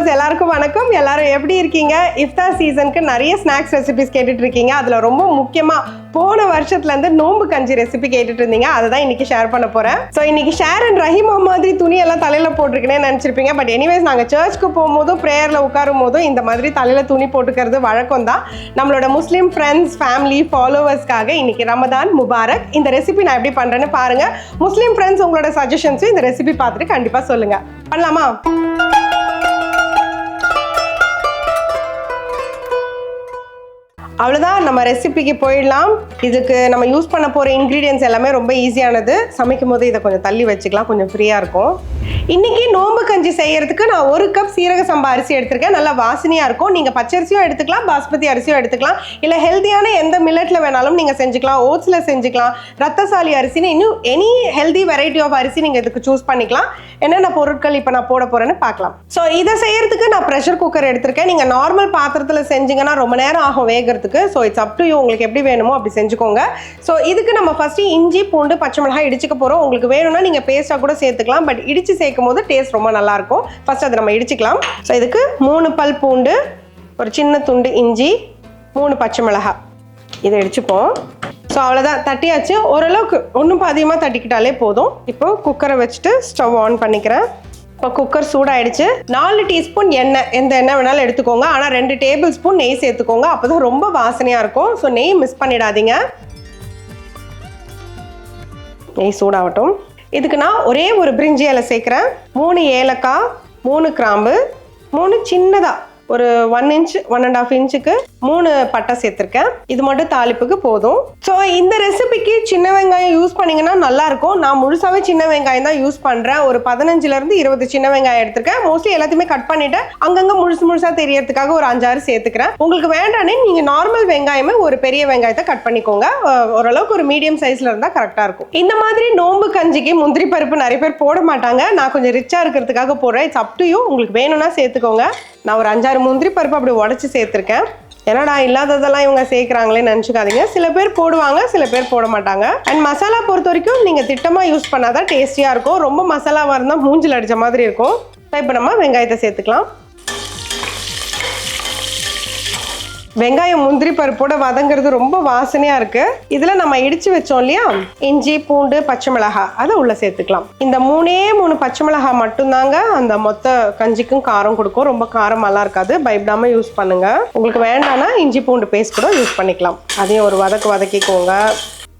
Viewers எல்லாருக்கும் வணக்கம். எல்லாரும் எப்படி இருக்கீங்க? இஃப்தார் சீசனுக்கு நிறைய ஸ்நாக்ஸ் ரெசிபிஸ் கேட்டுட்டு இருக்கீங்க. அதுல ரொம்ப முக்கியமா போன வருஷத்துல இருந்து நோம்பு கஞ்சி ரெசிபி கேட்டுட்டு இருந்தீங்க. அதை தான் இன்னைக்கு ஷேர் பண்ண போறேன். ஸோ இன்னைக்கு ஷேர் அண்ட் ரஹீமா மாதிரி துணி எல்லாம் தலையில போட்டிருக்கேன்னு நினைச்சிருப்பீங்க. பட் எனிவேஸ் நாங்க சர்ச்சுக்கு போகும்போதும் பிரேயர்ல உட்காரும் போதும் இந்த மாதிரி தலையில துணி போட்டுக்கிறது வழக்கம் தான். நம்மளோட முஸ்லீம் ஃப்ரெண்ட்ஸ், ஃபேமிலி, ஃபாலோவர்ஸ்க்காக இன்னைக்கு ரமதான் முபாரக். இந்த ரெசிபி நான் எப்படி பண்றேன்னு பாருங்க. முஸ்லீம் ஃப்ரெண்ட்ஸ் உங்களோட சஜஷன்ஸும் இந்த ரெசிபி பார்த்துட்டு கண்டிப்பா சொல்லுங்க. பண்ணலாமா? அவ்வளோதான், நம்ம ரெசிபிக்கு போயிடலாம். இதுக்கு நம்ம யூஸ் பண்ண போகிற இன்க்ரீடியன்ஸ் எல்லாமே ரொம்ப ஈஸியானது. சமைக்கும் போது இதை கொஞ்சம் தள்ளி வச்சுக்கலாம், கொஞ்சம் ஃப்ரீயாக இருக்கும். இன்றைக்கி நோம்பு கஞ்சி செய்கிறதுக்கு நான் 1 கப் சீரக சம்பா அரிசி எடுத்திருக்கேன். நல்லா வாசனையாக இருக்கும். நீங்கள் பச்சரிசியும் எடுத்துக்கலாம், பாஸ்மதி அரிசியும் எடுத்துக்கலாம், இல்லை ஹெல்த்தியான எந்த மில்லட்டில் வேணாலும் நீங்கள் செஞ்சுக்கலாம். ஓட்ஸில் செஞ்சுக்கலாம், ரத்தசாலி அரிசின்னு இன்னும் எனி ஹெல்தி வெரைட்டி ஆஃப் அரிசி நீங்கள் இதுக்கு சூஸ் பண்ணிக்கலாம். என்னென்ன பொருட்கள் இப்போ நான் போட போகிறேன்னு பார்க்கலாம். ஸோ இதை செய்கிறதுக்கு நான் ப்ரெஷர் குக்கர் எடுத்திருக்கேன். நீங்கள் நார்மல் பாத்திரத்தில் செஞ்சிங்கன்னா ரொம்ப நேரம் ஆகும் வேகிறதுக்கு. So it's up to you, உங்களுக்கு எப்படி வேணுமோ அப்படி செஞ்சுக்கோங்க. ஸோ இதுக்கு நம்ம ஃபஸ்ட்டு இஞ்சி, பூண்டு, பச்சை மிளகாய் இடிச்சுக்க போகிறோம். உங்களுக்கு வேணும்னா நீங்கள் பேஸ்ட்டாக கூட சேர்த்துக்கலாம். பட் இடிச்சு சேர்க்கும் போது டேஸ்ட் ரொம்ப நல்லாயிருக்கும். ஃபஸ்ட் அதை நம்ம இடிச்சுக்கலாம். ஸோ இதுக்கு 3 பல் பூண்டு, ஒரு சின்ன துண்டு இஞ்சி, 3 பச்சை மிளகாய், இதை இடிச்சுப்போம். ஸோ அவ்வளோதான், தட்டியாச்சு. ஓரளவுக்கு ஒன்றும் அதிகமாக தட்டிக்கிட்டாலே போதும். இப்போ குக்கரை வச்சுட்டு ஸ்டவ் ஆன் பண்ணிக்கிறேன். இப்போ குக்கர் சூடாயிடுச்சு. 4 டீஸ்பூன் எண்ணெய், எந்த எண்ணெய் வேணாலும் எடுத்துக்கோங்க. ஆனால் 2 டேபிள் ஸ்பூன் நெய் சேர்த்துக்கோங்க. அப்போ தான் ரொம்ப வாசனையாக இருக்கும். ஸோ நெய் மிஸ் பண்ணிடாதீங்க. நெய் சூடாகட்டும். இதுக்கு நான் ஒரே ஒரு பிரிஞ்சி இலை சேர்க்குறேன். 3 ஏலக்காய், 3 கிராம்பு, 3 சின்னதாக ஒரு 1 இன்ச் 1.5 இன்ச்சுக்கு 3 பட்டை சேர்த்துருக்கேன். இது மட்டும் தாளிப்புக்கு போதும். ஸோ இந்த ரெசிபிக்கு சின்ன வெங்காயம் யூஸ் பண்ணிங்கன்னா நல்லாயிருக்கும். நான் முழுசாகவே சின்ன வெங்காயம் தான் யூஸ் பண்ணுறேன். ஒரு 15லேருந்து 20 சின்ன வெங்காயம் எடுத்துருக்கேன். மோஸ்ட்லி எல்லாத்தையுமே கட் பண்ணிவிட்டு அங்கங்கே முழுசாக தெரியறதுக்காக ஒரு 5-6 சேர்த்துக்கிறேன். உங்களுக்கு வேண்டானே நீங்கள் நார்மல் வெங்காயமே ஒரு பெரிய வெங்காயத்தை கட் பண்ணிக்கோங்க. ஓரளவுக்கு ஒரு மீடியம் சைஸில் இருந்தால் கரெக்டாக இருக்கும். இந்த மாதிரி நோம்பு கஞ்சிக்கு முந்திரி பருப்பு நிறைய பேர் போட மாட்டாங்க. நான் கொஞ்சம் ரிச்சாக இருக்கிறதுக்காக போடுறேன். இட்ஸ் அப் டு யூ, உங்களுக்கு வேணும்னா சேர்த்துக்கோங்க. நான் ஒரு 5-6 முந்திரி பருப்பு அப்படி உடச்சி சேர்த்துருக்கேன். என்னடா இல்லாததெல்லாம் இவங்க சேர்க்குறாங்களேன்னு நினச்சிக்காதீங்க. சில பேர் போடுவாங்க, சில பேர் போட மாட்டாங்க. அண்ட் மசாலா பொறுத்த வரைக்கும் நீங்கள் திட்டமாக யூஸ் பண்ணாதான் டேஸ்டியாக இருக்கும். ரொம்ப மசாலாவாக இருந்தால் மூஞ்சில் அடித்த மாதிரி இருக்கும். இப்போ நம்ம வெங்காயத்தை சேர்த்துக்கலாம். வெங்காயம் முந்திரி பருப்போட வதங்கிறது ரொம்ப வாசனையாக இருக்குது. இதில் நம்ம இடித்து வச்சோம் இல்லையா, இஞ்சி, பூண்டு, பச்சை மிளகாய், அதை உள்ளே சேர்த்துக்கலாம். இந்த 3 பச்சை மிளகாய் மட்டும்தாங்க அந்த மொத்த கஞ்சிக்கும் காரம் கொடுக்கும். ரொம்ப காரமெல்லாம் இருக்காது. பயப்படாமல் யூஸ் பண்ணுங்கள். உங்களுக்கு வேண்டாம்னா இஞ்சி பூண்டு பேஸ்ட் கூட யூஸ் பண்ணிக்கலாம். அதையும் ஒரு வதக்கிக்கோங்க.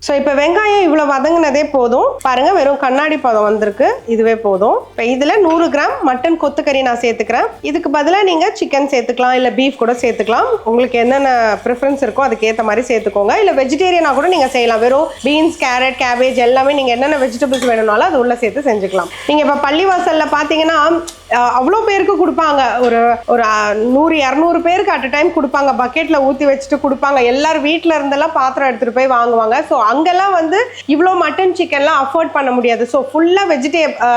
ஸோ இப்போ வெங்காயம் இவ்வளோ வதங்கினதே போதும். பாருங்கள், வெறும் கண்ணாடி பதம் வந்திருக்கு. இதுவே போதும். இப்போ இதில் 100 கிராம் மட்டன் கொத்துக்கறி நான் சேர்த்துக்கிறேன். இதுக்கு பதிலாக நீங்கள் சிக்கன் சேர்த்துக்கலாம், இல்லை பீஃப் கூட சேர்த்துக்கலாம். உங்களுக்கு என்னென்ன ப்ரிஃபரன்ஸ் இருக்கோ அதுக்கேற்ற மாதிரி சேர்த்துக்கோங்க. இல்லை வெஜிடேரியனாக கூட நீங்கள் செய்யலாம். வெறும் பீன்ஸ், கேரட், கேபேஜ் எல்லாமே நீங்கள் என்னென்ன வெஜிடபிள்ஸ் வேணும்னாலும் அது உள்ளே சேர்த்து செஞ்சுக்கலாம். நீங்கள் இப்போ பள்ளிவாசலில் பார்த்தீங்கன்னா அவ்வளோ பேருக்கு கொடுப்பாங்க. ஒரு 100-200 பேருக்கு அட் அ டைம் கொடுப்பாங்க. பக்கெட்டில் ஊற்றி வச்சுட்டு கொடுப்பாங்க. எல்லாரும் வீட்டில் இருந்தெல்லாம் பாத்திரம் எடுத்துகிட்டு போய் வாங்குவாங்க. ஸோ அங்கெல்லாம் வந்து இவ்வளோ மட்டன் சிக்கன்லாம் அஃபோர்ட் பண்ண முடியாது. ஸோ ஃபுல்லாக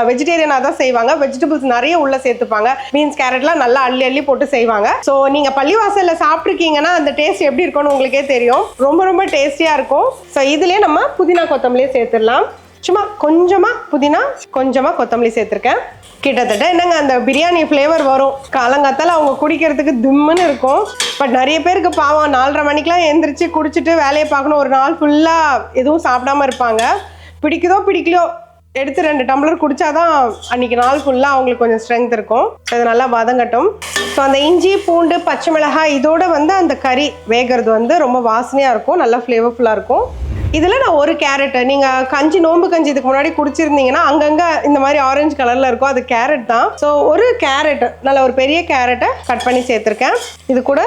வெஜிடேரியனாக தான் செய்வாங்க. வெஜிடபிள்ஸ் நிறைய உள்ளே சேர்த்துப்பாங்க. பீன்ஸ், கேரட்லாம் நல்லா அள்ளி போட்டு செய்வாங்க. ஸோ நீங்கள் பள்ளிவாசலில் சாப்பிட்ருக்கீங்கன்னா அந்த டேஸ்ட் எப்படி இருக்கும்னு உங்களுக்கே தெரியும். ரொம்ப டேஸ்டியாக இருக்கும். ஸோ இதுலேயே நம்ம புதினா கொத்தமல்லியே சேர்த்துடலாம். சும்மா கொஞ்சமாக புதினா, கொஞ்சமாக கொத்தமல்லி சேர்த்துருக்கேன். கிட்டத்தட்ட என்னங்க அந்த பிரியாணி ஃப்ளேவர் வரும். காலங்காத்தால் அவங்க குடிக்கிறதுக்கு திம்முன்னு இருக்கும். பட் நிறைய பேருக்கு பாவம் 4:30 மணிக்கெலாம் எழுந்திரிச்சு குடிச்சிட்டு வேலையை பார்க்கணும். ஒரு நாள் ஃபுல்லாக எதுவும் சாப்பிடாம இருப்பாங்க. பிடிக்குதோ பிடிக்கலையோ எடுத்து 2 டம்ளர் குடித்தாதான் அன்றைக்கி நாள் ஃபுல்லாக அவங்களுக்கு கொஞ்சம் ஸ்ட்ரென்த் இருக்கும். அது நல்லா வதங்கட்டும். ஸோ அந்த இஞ்சி, பூண்டு, பச்சை மிளகாய் இதோட வந்து அந்த கறி வேகிறது வந்து ரொம்ப வாசனையாக இருக்கும், நல்லா ஃப்ளேவர்ஃபுல்லாக இருக்கும். இதில் நான் ஒரு கேரட்டு, நீங்கள் கஞ்சி நோம்பு கஞ்சி இதுக்கு முன்னாடி குடிச்சிருந்தீங்கன்னா அங்கங்கே இந்த மாதிரி ஆரஞ்சு கலரில் இருக்கும், அது கேரட் தான். ஸோ ஒரு கேரட்டு, நல்ல ஒரு பெரிய கேரட்டை கட் பண்ணி சேர்த்துருக்கேன். இது கூட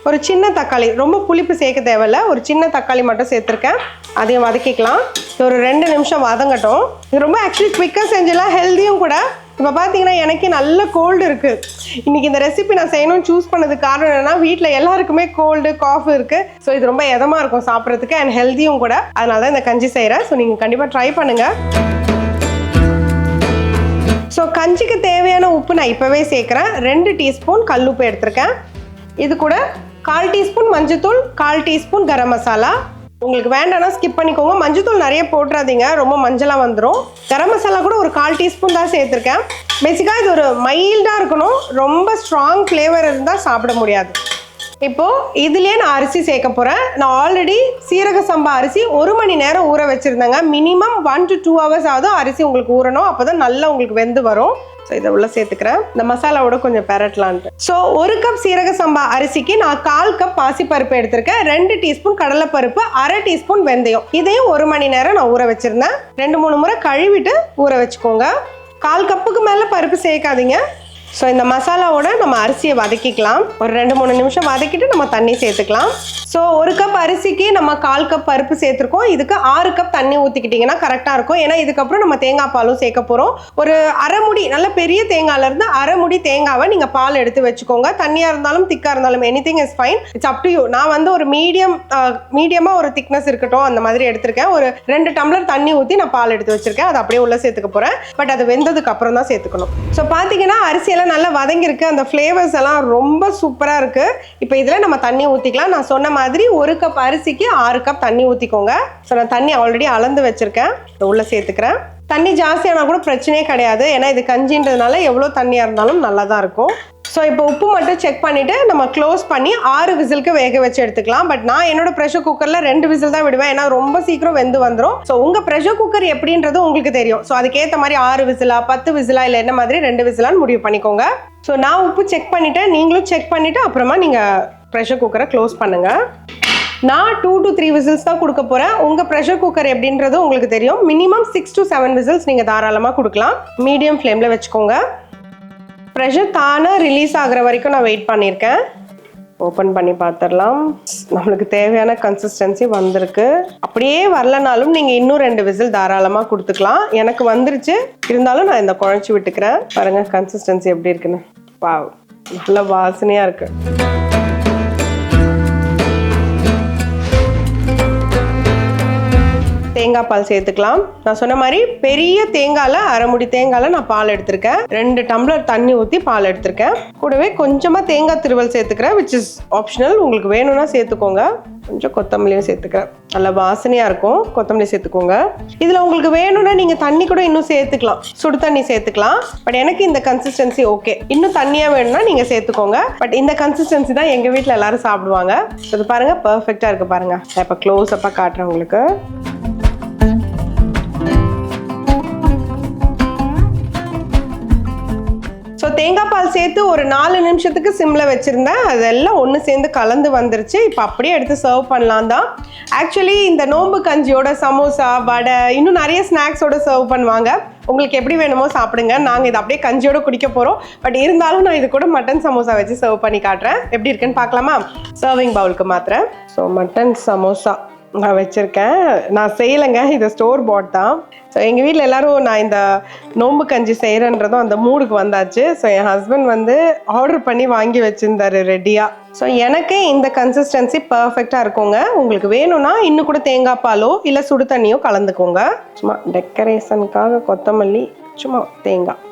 ஒரு சின்ன தக்காளி, ரொம்ப புளிப்பு சேர்க்க தேவையில்ல, ஒரு சின்ன தக்காளி மட்டும் சேர்த்துருக்கேன். அதையும் வதக்கிக்கலாம். ஒரு 2 நிமிஷம் வதங்கட்டும். இது ரொம்ப ஆக்சுவலி குவிக்காக செஞ்சலாம், ஹெல்த்தியும் கூட. இப்போ பார்த்தீங்கன்னா எனக்கு நல்ல கோல்டு இருக்குது. இன்றைக்கி இந்த ரெசிபி நான் செய்யணும்னு சூஸ் பண்ணதுக்கு காரணம் என்னென்னா, வீட்டில் எல்லாருக்குமே கோல்டு, காஃப் இருக்குது. ஸோ இது ரொம்ப இதமாக இருக்கும் சாப்பிட்றதுக்கு அண்ட் ஹெல்த்தியும் கூட. அதனால தான் இந்த கஞ்சி செய்கிறேன். ஸோ நீங்கள் கண்டிப்பாக ட்ரை பண்ணுங்கள். ஸோ கஞ்சிக்கு தேவையான உப்பு நான் இப்போவே சேர்க்குறேன். 2 டீஸ்பூன் கல் உப்பு எடுத்திருக்கேன். இது கூட 1/4 டீஸ்பூன் மஞ்சத்தூள், 1/4 டீஸ்பூன் கரம் மசாலா, உங்களுக்கு வேண்டாம்னா ஸ்கிப் பண்ணிக்கோங்க. மஞ்சத்தூள் நிறைய போட்டுறாதீங்க, ரொம்ப மஞ்சளாக வந்துடும். கரம் மசாலா கூட ஒரு 1/4 டீஸ்பூன் தான் சேர்த்துருக்கேன். பேசிக்காக இது ஒரு மைல்டாக இருக்கணும், ரொம்ப ஸ்ட்ராங் ஃப்ளேவர் இருந்தால் சாப்பிட முடியாது. இப்போது இதுலேயே நான் அரிசி சேர்க்க போகிறேன். நான் ஆல்ரெடி சீரக சம்பா அரிசி 1 மணி நேரம் ஊற வச்சுருந்தேங்க. மினிமம் 1 to 2 hours ஆகுது அரிசி உங்களுக்கு ஊறணும், அப்போ தான் நல்லா உங்களுக்கு வெந்து வரும். ஸோ இதை உள்ள சேர்த்துக்கிறேன். இந்த மசாலாவோட கொஞ்சம் பெரட்டலான்ட்டு. ஸோ 1 கப் சீரக சம்பா அரிசிக்கு நான் 1/4 கப் பாசிப்பருப்பு எடுத்திருக்கேன், 2 டீஸ்பூன் கடலைப்பருப்பு, 1/2 டீஸ்பூன் வெந்தயம். இதையும் 1 மணி நேரம் நான் ஊற வச்சுருந்தேன். 2-3 முறை கழுவிட்டு ஊற வச்சுக்கோங்க. 1/4 கப்புக்கு மேலே பருப்பு சேர்க்காதீங்க. ஸோ இந்த மசாலாவோட நம்ம அரிசியை வதக்கிக்கலாம். ஒரு 2-3 நிமிஷம் வதக்கிட்டு நம்ம தண்ணி சேர்த்துக்கலாம். ஸோ 1 கப் அரிசிக்கு நம்ம 1/4 கப் பருப்பு சேர்த்துருக்கோம். இதுக்கு 6 கப் தண்ணி ஊற்றிக்கிட்டிங்கன்னா கரெக்டாக இருக்கும். ஏன்னா இதுக்கப்புறம் நம்ம தேங்காய் பாலும் சேர்க்க போகிறோம். ஒரு 1/2 முடி, நல்ல பெரிய தேங்காயிலேருந்து 1/2 முடி தேங்காவை நீங்கள் பால் எடுத்து வச்சுக்கோங்க. தண்ணியாக இருந்தாலும் திக்காக இருந்தாலும் anything is fine, it's up to you. நான் வந்து ஒரு மீடியமாக ஒரு திக்னஸ் இருக்கட்டும் அந்த மாதிரி எடுத்திருக்கேன். ஒரு 2 டம்ளர் தண்ணி ஊற்றி நான் பால் எடுத்து வச்சிருக்கேன். அதை அப்படியே உள்ள சேர்த்துக்க போகிறேன். பட் அது வெந்ததுக்கு அப்புறம் தான் சேர்த்துக்கணும். ஸோ பார்த்தீங்கன்னா அரிசியெல்லாம் நல்லா வதங்கிருக்கு, அந்த ஃப்ளேவர்ஸ் எல்லாம் ரொம்ப சூப்பராக இருக்குது. இப்போ இதில் நம்ம தண்ணி ஊற்றிக்கலாம். நான் சொன்ன மாதிரி 1 கப் அரிசிக்கு 6 கப் தண்ணி ஊற்றிக்கோங்க. ஸோ நான் தண்ணி ஆல்ரெடி அளந்து வச்சுருக்கேன், உள்ளே சேர்த்துக்கிறேன். தண்ணி ஜாஸ்தியானா கூட பிரச்சனையே கிடையாது, ஏன்னா இது கஞ்சின்றதுனால எவ்வளோ தண்ணியாக இருந்தாலும் நல்லா தான் இருக்கும். ஸோ இப்போ உப்பு மட்டும் செக் பண்ணிவிட்டு நம்ம க்ளோஸ் பண்ணி 6 விசிலுக்கு வேக வச்சு எடுத்துக்கலாம். பட் நான் என்னோட ப்ரெஷர் குக்கரில் 2 விசில் தான் விடுவேன், ஏன்னா ரொம்ப சீக்கிரம் வெந்து வந்துடும். ஸோ உங்கள் ப்ரெஷர் குக்கர் எப்படின்றது உங்களுக்கு தெரியும். ஸோ அதுக்கேற்ற மாதிரி 6 விசிலா 10 விசிலா இல்லை என்ன மாதிரி 2 விசிலான்னு முடிவு பண்ணிக்கோங்க. ஸோ நான் உப்பு செக் பண்ணிவிட்டேன், நீங்களும் செக் பண்ணிவிட்டு அப்புறமா நீங்கள் ப்ரெஷர் குக்கரை க்ளோஸ் பண்ணுங்கள். நான் 2 to 3 விசில்ஸ் தான் கொடுக்க போகிறேன். உங்கள் ப்ரெஷர் குக்கர் எப்படின்றது உங்களுக்கு தெரியும். மினிமம் 6 to 7 விசில்ஸ் நீங்கள் தாராளமாக கொடுக்கலாம். மீடியம் ஃப்ளேமில் வச்சுக்கோங்க. ப்ரெஷர் தானாக ரிலீஸ் ஆகிற வரைக்கும் நான் வெயிட் பண்ணியிருக்கேன். ஓப்பன் பண்ணி பார்த்துடலாம். நம்மளுக்கு தேவையான கன்சிஸ்டன்சி வந்திருக்கு. அப்படியே வரலனாலும் நீங்கள் இன்னும் 2 விசில் தாராளமாக கொடுத்துக்கலாம். எனக்கு வந்துருச்சு, இருந்தாலும் நான் இந்த குழச்சி விட்டுக்கிறேன். பாருங்கள் கன்சிஸ்டன்சி எப்படி இருக்குன்னு. வாவ், நல்ல வாசனையாக இருக்குது. தேங்காய் பால் சேர்த்துக்கலாம். நான் சொன்ன மாதிரி பெரிய தேங்காயில் 1/2 முடி தேங்காயில் நான் பால் எடுத்திருக்கேன். 2 டம்ளர் தண்ணி ஊற்றி பால் எடுத்திருக்கேன். கூடவே கொஞ்சமாக தேங்காய் திருவல் சேர்த்துக்கிறேன், விச் இஸ் ஆப்ஷனல். உங்களுக்கு வேணும்னா சேர்த்துக்கோங்க. கொஞ்சம் கொத்தமல்லியும் சேர்த்துக்கிறேன், நல்ல வாசனையாக இருக்கும். கொத்தமல்லி சேர்த்துக்கோங்க. இதில் உங்களுக்கு வேணும்னா நீங்கள் தண்ணி கூட இன்னும் சேர்த்துக்கலாம், சுடு தண்ணி சேர்த்துக்கலாம். பட் எனக்கு இந்த கன்சிஸ்டன்சி ஓகே. இன்னும் தண்ணியாக வேணும்னா நீங்கள் சேர்த்துக்கோங்க. பட் இந்த கன்சிஸ்டன்சி தான் எங்கள் வீட்டில் எல்லாரும் சாப்பிடுவாங்க. இது பாருங்கள், பர்ஃபெக்டாக இருக்குது பாருங்கள். நான் இப்போ க்ளோஸ் அப்பாக காட்டுறேன் உங்களுக்கு. ஸோ தேங்காய் பால் சேர்த்து ஒரு 4 நிமிஷத்துக்கு சிம்மில் வச்சுருந்தேன். அதெல்லாம் ஒன்று சேர்ந்து கலந்து வந்துருச்சு. இப்போ அப்படியே எடுத்து சர்வ் பண்ணலாம் தான். ஆக்சுவலி இந்த நோம்பு கஞ்சியோட சமோசா, வடை, இன்னும் நிறைய ஸ்நாக்ஸோட சர்வ் பண்ணுவாங்க. உங்களுக்கு எப்படி வேணுமோ சாப்பிடுங்க. நாங்கள் இதை அப்படியே கஞ்சியோட குடிக்க போகிறோம். பட் இருந்தாலும் நான் இது கூட மட்டன் சமோசா வச்சு சர்வ் பண்ணி காட்டுறேன். எப்படி இருக்குன்னு பார்க்கலாமா? சர்விங் பவுலுக்கு மாத்திரேன். ஸோ மட்டன் சமோசா நான் வச்சுருக்கேன். நான் செய்யலைங்க, இது ஸ்டோர் பாட் தான். ஸோ எங்கள் வீட்டில் எல்லோரும் நான் இந்த நோம்பு கஞ்சி செய்கிறன்றதும் அந்த மூடுக்கு வந்தாச்சு. ஸோ என் ஹஸ்பண்ட் வந்து ஆர்டர் பண்ணி வாங்கி வச்சுருந்தாரு ரெடியாக. ஸோ எனக்கு இந்த கன்சிஸ்டன்சி பர்ஃபெக்டாக இருக்குங்க. உங்களுக்கு வேணும்னா இன்னும் கூட தேங்காய் பாலோ இல்லை சுடு தண்ணியோ கலந்துக்கோங்க. சும்மா டெக்கரேஷனுக்காக கொத்தமல்லி, சும்மா தேங்காய்,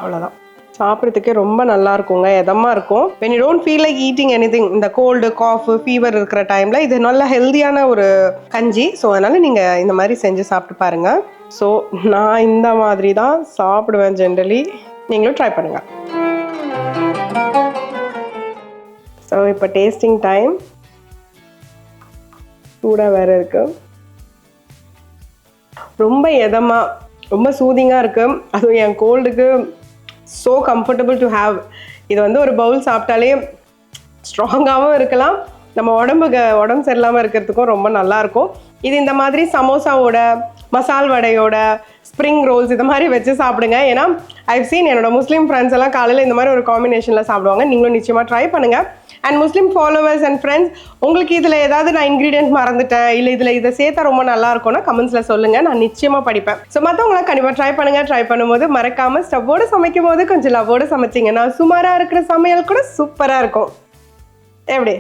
அவ்வளோதான். சாப்பிட்றதுக்கே ரொம்ப நல்லா இருக்குங்க, எதமாக இருக்கும். when you don't feel like eating anything, இந்த கோல்டு, காஃபு, ஃபீவர் இருக்கிற டைமில் இது நல்ல ஹெல்த்தியான ஒரு கஞ்சி. ஸோ அதனால் நீங்கள் இந்த மாதிரி செஞ்சு சாப்பிட்டு பாருங்கள். ஸோ நான் இந்த மாதிரி தான் சாப்பிடுவேன் ஜென்ரலி, நீங்களும் ட்ரை பண்ணுங்கள். ஸோ இப்போ டேஸ்டிங் டைம். சூடாக வேறு இருக்கு, ரொம்ப எதமாக, ரொம்ப சூதிங்காக இருக்குது. அதுவும் என் கோல்டுக்கு ஸோ கம்ஃபர்டபுள் டு ஹாவ். இது வந்து ஒரு பவுல் சாப்பிட்டாலே ஸ்ட்ராங்காகவும் இருக்கலாம், நம்ம உடம்பு சரியில்லாமல் இருக்கிறதுக்கும் ரொம்ப நல்லாயிருக்கும். இது இந்த மாதிரி சமோசாவோட, மசால் வடையோட, ஸ்ப்ரிங் ரோல்ஸ் இது மாதிரி வச்சு சாப்பிடுங்க. ஏன்னா ஐவ் சீன் என்னோட முஸ்லீம் ஃப்ரெண்ட்ஸ் எல்லாம் காலையில் இந்த மாதிரி ஒரு காம்பினேஷனில் சாப்பிடுவாங்க. நீங்களும் நிச்சயமாக ட்ரை பண்ணுங்கள். And Muslim followers and friends, உங்களுக்கு இதில் ஏதாவது நான் இன்க்ரீடியன்ட் மறந்துட்டேன், இல்லை இதில் இதை சேர்த்தா ரொம்ப நல்லா இருக்கும்னா கமெண்ட்ஸில் சொல்லுங்கள், நான் நிச்சயமாக படிப்பேன். ஸோ மற்றவங்களாம் கண்டிப்பாக ட்ரை பண்ணுங்கள். ட்ரை பண்ணும்போது மறக்காமல் ஸ்டவ்வோடு சமைக்கும் போது கொஞ்சம் லவ்வோடு சமைச்சிங்கன்னா சுமாராக இருக்கிற சமையல் கூட சூப்பராக இருக்கும். எப்படி?